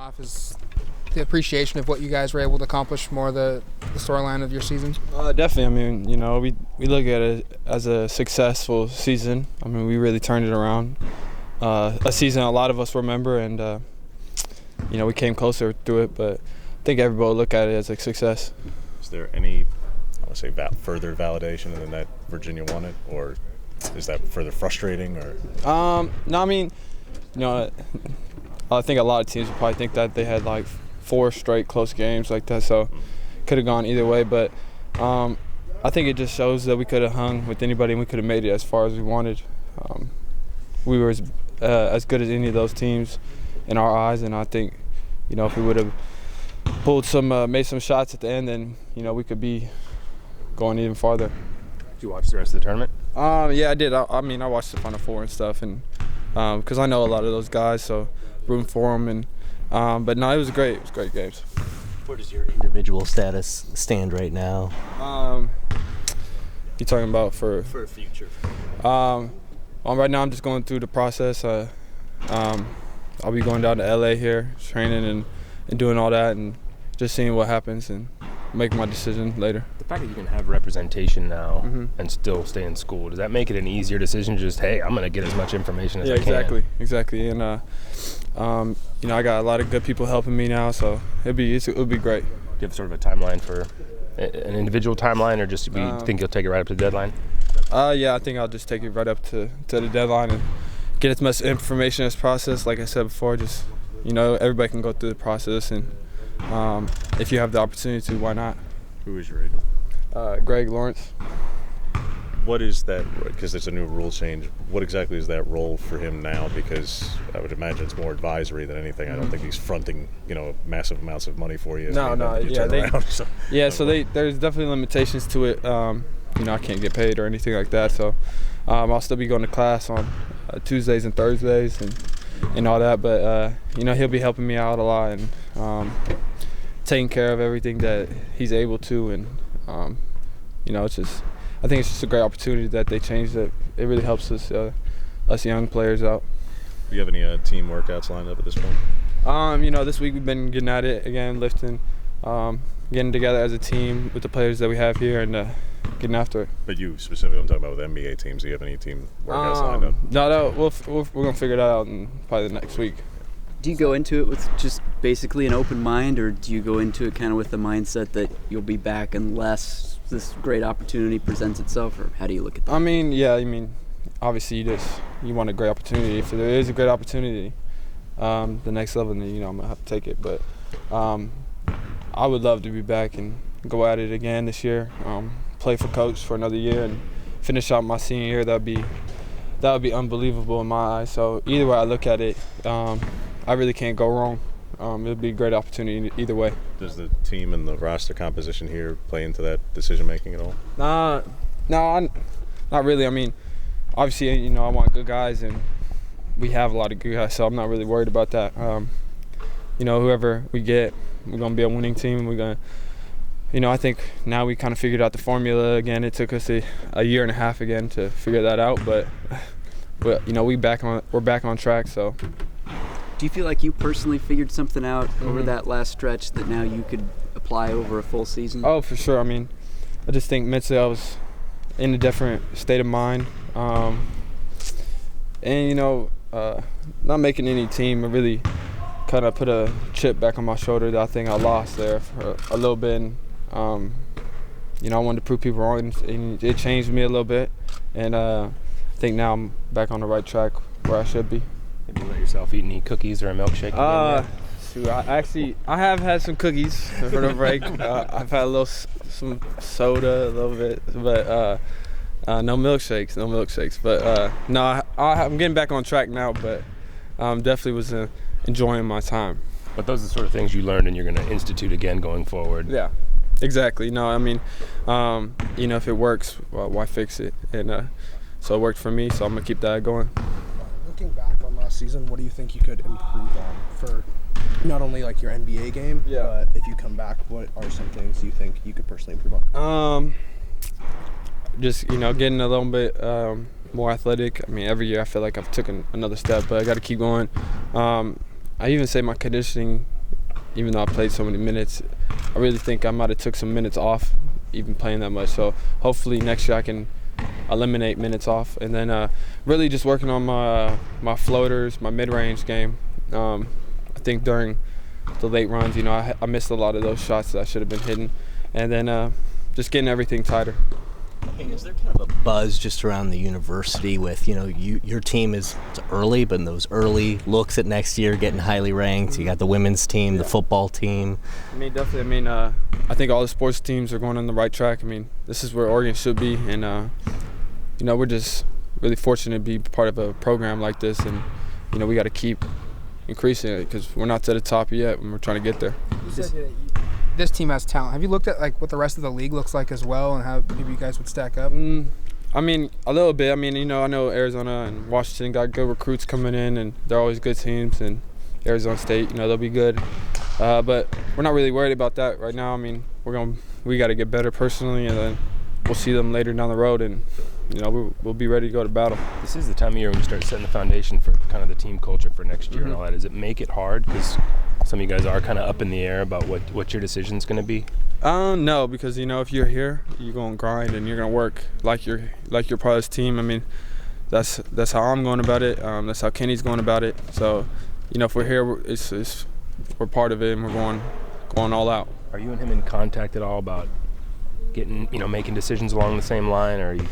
off is the appreciation of what you guys were able to accomplish more the storyline of your season? Definitely. I mean, we look at it as a successful season. I mean, we really turned it around. A season a lot of us remember, and we came closer through it. But I think everybody will look at it as a success. Is there any, I want to say, further validation than that Virginia won it, or is that further frustrating? Or no, I mean, I think a lot of teams would probably think that they had like 4 straight close games like that, so could have gone either way. But I think it just shows that we could have hung with anybody and we could have made it as far as we wanted. We were as good as any of those teams in our eyes, and I think, if we would have made some shots at the end, then we could be going even farther. Did you watch the rest of the tournament? Yeah, I did. I mean, I watched the Final Four and stuff, and because I know a lot of those guys, so rooting for them. And but no, it was great. It was great games. Where does your individual status stand right now? You talking about for future? Right now I'm just going through the process. I'll be going down to LA here, training and doing all that, and just seeing what happens and making my decision later. The fact that you can have representation now and still stay in school, does that make it an easier decision? Just, hey, I'm going to get as much information as I can. Exactly. And I got a lot of good people helping me now, so it'll be great. Do you have sort of a timeline for an individual timeline, or just you think you'll take it right up to the deadline? Yeah, I think I'll just take it right up to the deadline and get as much information as processed. Like I said before, just everybody can go through the process, and if you have the opportunity to, why not? Who is your agent? Greg Lawrence. What is that, because it's a new rule change, what exactly is that role for him now? Because I would imagine it's more advisory than anything. I don't think he's fronting, massive amounts of money for you. No, yeah, so there's definitely limitations to it. I can't get paid or anything like that, so I'll still be going to class on Tuesdays and Thursdays and all that, but he'll be helping me out a lot and taking care of everything that he's able to, and I think it's just a great opportunity that they changed it. It really helps us young players out. Do you have any team workouts lined up at this point? This week we've been getting at it again, lifting, getting together as a team with the players that we have here, and getting after it. But you specifically, I'm talking about with NBA teams. Do you have any team workouts lined up? No, we're gonna figure that out in probably the next week. Do you go into it with just basically an open mind, or do you go into it kind of with the mindset that you'll be back unless this great opportunity presents itself, or how do you look at that? Obviously you want a great opportunity. If there is a great opportunity, the next level, then I'm gonna have to take it. But I would love to be back and go at it again this year. Play for coach for another year and finish out my senior year. That would be unbelievable in my eyes. So either way I look at it, I really can't go wrong. It'll be a great opportunity either way. Does the team and the roster composition here play into that decision making at all? No, not really. I mean, obviously, I want good guys, and we have a lot of good guys, so I'm not really worried about that. Whoever we get, we're gonna be a winning team. We're gonna, I think now we kind of figured out the formula again. It took us a year and a half again to figure that out, but we're back on track. So. Do you feel like you personally figured something out over that last stretch that now you could apply over a full season? Oh, for sure. I mean, I just think mentally I was in a different state of mind. Not making any team, it really kind of put a chip back on my shoulder that I think I lost there for a little bit. And, I wanted to prove people wrong, and it changed me a little bit. And I think now I'm back on the right track where I should be. Have you let yourself eat any cookies or a milkshake? I have had some cookies for the break. I've had some soda a little bit, but no milkshakes. But no, I'm getting back on track now, but definitely was enjoying my time. But those are the sort of things you learned and you're going to institute again going forward. Yeah, exactly. No, I mean, if it works, well, why fix it? And so it worked for me, so I'm going to keep that going. Looking back on last season, what do you think you could improve on for not only like your NBA game, but if you come back, what are some things you think you could personally improve on? Just getting a little bit more athletic. I mean, every year I feel like I've taken another step, but I got to keep going. I even say my conditioning even though I played so many minutes, I really think I might have took some minutes off even playing that much. So hopefully next year I can eliminate minutes off, and then really just working on my floaters, my mid-range game. I think during the late runs, I missed a lot of those shots that I should have been hitting, and then just getting everything tighter. Is there kind of a buzz just around the university with, your team is early, but in those early looks at next year, getting highly ranked, you got the women's team, the football team. Definitely. I think all the sports teams are going on the right track. This is where Oregon should be, and, we're just really fortunate to be part of a program like this, and, we got to keep increasing it because we're not to the top yet, and we're trying to get there. You said that this team has talent. Have you looked at what the rest of the league looks like as well, and how maybe you guys would stack up? A little bit. I know Arizona and Washington got good recruits coming in, and they're always good teams. And Arizona State, they'll be good. But we're not really worried about that right now. We got to get better personally, and then we'll see them later down the road, and we'll be ready to go to battle. This is the time of year when you start setting the foundation for kind of the team culture for next year and all that. Does it make it hard because some of you guys are kind of up in the air about what your decision's going to be? No, because if you're here, you're gonna grind and you're gonna work like you're part of this team. That's how I'm going about it. That's how Kenny's going about it. So, if we're here, we're part of it and we're going all out. Are you and him in contact at all about getting making decisions along the same line, or are you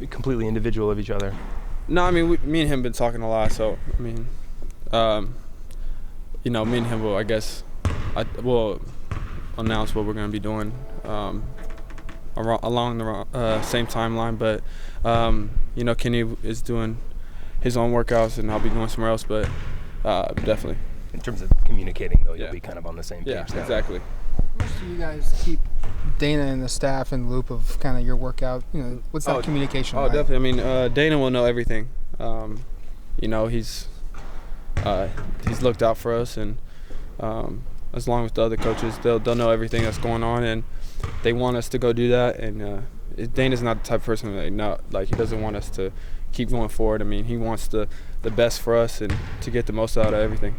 completely individual of each other? No, me and him have been talking a lot. So me and him will, we'll announce what we're going to be doing along the same timeline. But Kenny is doing his own workouts, and I'll be going somewhere else. But definitely. In terms of communicating, though, you'll be kind of on the same page. Yeah, exactly. How much do you guys keep Dana and the staff in the loop of kind of your workout? What's that communication like? Definitely. Dana will know everything. He's looked out for us, and as long as the other coaches, they'll know everything that's going on, and they want us to go do that. And Dana's not the type of person that he doesn't want us to keep going forward. He wants the best for us and to get the most out of everything.